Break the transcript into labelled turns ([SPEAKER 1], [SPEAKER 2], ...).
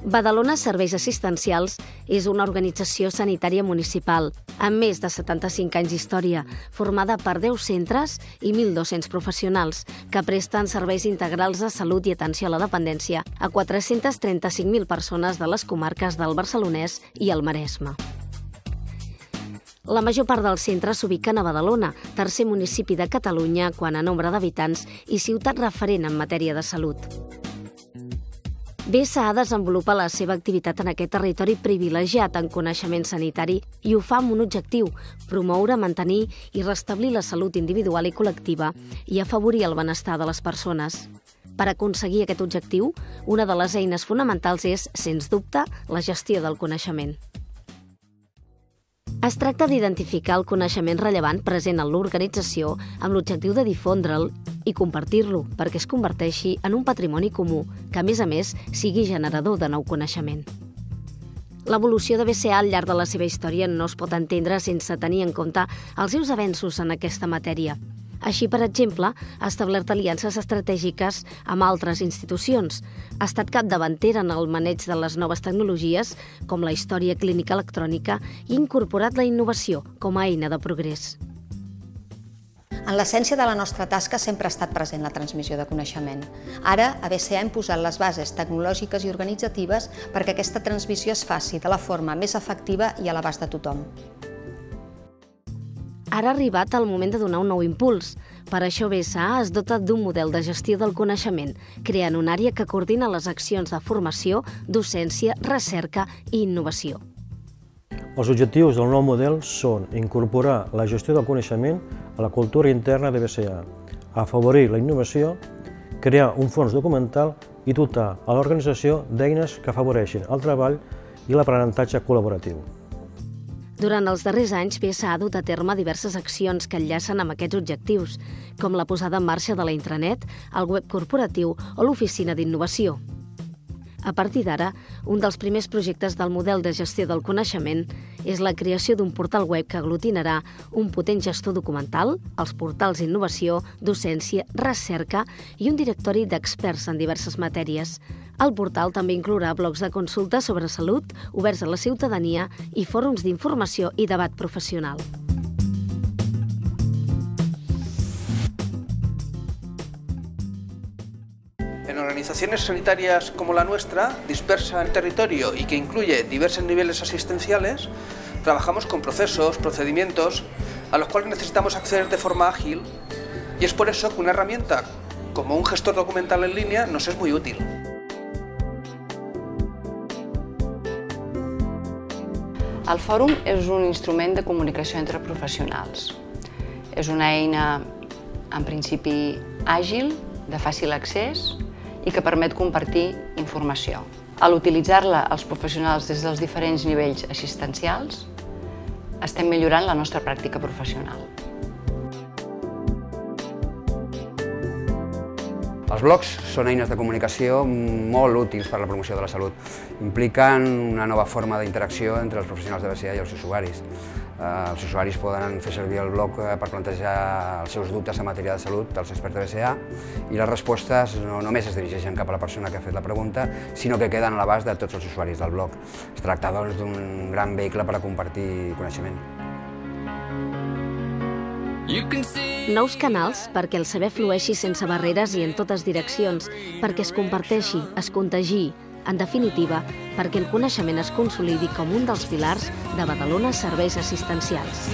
[SPEAKER 1] Badalona Serveis Assistencials és una organització sanitària municipal amb més de 75 anys d'història, formada per 10 centres i 1.200 professionals que presten serveis integrals de salut i atenció a la dependència a 435.000 persones de les comarques del Barcelonès i el Maresme. La major part dels centres s'ubiquen a Badalona, tercer municipi de Catalunya quant a nombre d'habitants i ciutat referent en matèria de salut. BSA desenvolupa la seva activitat en aquest territori privilegiat en coneixement sanitari i ho fa amb un objectiu: promoure, mantenir i restablir la salut individual i col·lectiva i afavorir el benestar de les persones. Per aconseguir aquest objectiu, una de les eines fonamentals és, sens dubte, la gestió del coneixement. Es tracta d'identificar el coneixement rellevant present en l'organització amb l'objectiu de difondre'l i compartir-lo perquè es converteixi en un patrimoni comú que, a més, sigui generador de nou coneixement. L'evolució de BSA al llarg de la seva història no es pot entendre sense tenir en compte els seus avenços en aquesta matèria. Així, per exemple, ha establert aliances estratègiques amb altres institucions, ha estat capdavantera en el maneig de les noves tecnologies, com la història clínica electrònica, i ha incorporat la innovació com a eina de progrés.
[SPEAKER 2] En l'essència de la nostra tasca sempre ha estat present la transmissió de coneixement. Ara, a BSA hem posat les bases tecnològiques i organitzatives perquè aquesta transmissió es faci de la forma més efectiva i a l'abast de tothom.
[SPEAKER 1] Ara ha arribat el moment de donar un nou impuls. Per això BSA es dota d'un model de gestió del coneixement, creant una àrea que coordina les accions de formació, docència, recerca i innovació.
[SPEAKER 3] Els objectius del nou model són incorporar la gestió del coneixement a la cultura interna de BSA, afavorir la innovació, crear un fons documental i dotar a l'organització d'eines que afavoreixin el treball i l'aprenentatge col·laboratiu.
[SPEAKER 1] Durant els darrers anys, BSA ha dut a terme diverses accions que enllacen amb aquests objectius, com la posada en marxa de la intranet, el web corporatiu o l'oficina d'innovació. A partir d'ara, un dels primers projectes del model de gestió del coneixement és la creació d'un portal web que aglutinarà un potent gestor documental, els portals d'innovació, docència, recerca i un directori d'experts en diverses matèries. El portal també inclourà blocs de consulta sobre salut, oberts a la ciutadania i fòrums d'informació i debat professional.
[SPEAKER 4] En organizaciones sanitarias como la nuestra, dispersa en territorio y que incluye diversos niveles asistenciales, trabajamos con procesos, procedimientos a los cuales necesitamos acceder de forma ágil y es por eso que una herramienta como un gestor documental en línea nos es muy útil.
[SPEAKER 5] El fòrum és un instrument de comunicació entre professionals. És una eina, en principi, àgil, de fàcil accés i que permet compartir informació. A l'utilitzar-la els professionals des dels diferents nivells assistencials, estem millorant la nostra pràctica professional.
[SPEAKER 6] Els blogs són eines de comunicació molt útils per a la promoció de la salut. Impliquen una nova forma d'interacció entre els professionals de BSA i els usuaris. Els usuaris poden fer servir el blog per plantejar els seus dubtes en matèria de salut als experts de BSA i les respostes no només es dirigeixen cap a la persona que ha fet la pregunta, sinó que queden a l'abast de tots els usuaris del blog. Es tracta, doncs, d'un gran vehicle per a compartir coneixement.
[SPEAKER 1] Nous canals perquè el saber flueixi sense barreres i en totes direccions, perquè es comparteixi, es contagiï, en definitiva, perquè el coneixement es consolidi com un dels pilars de Badalona Serveis Assistencials.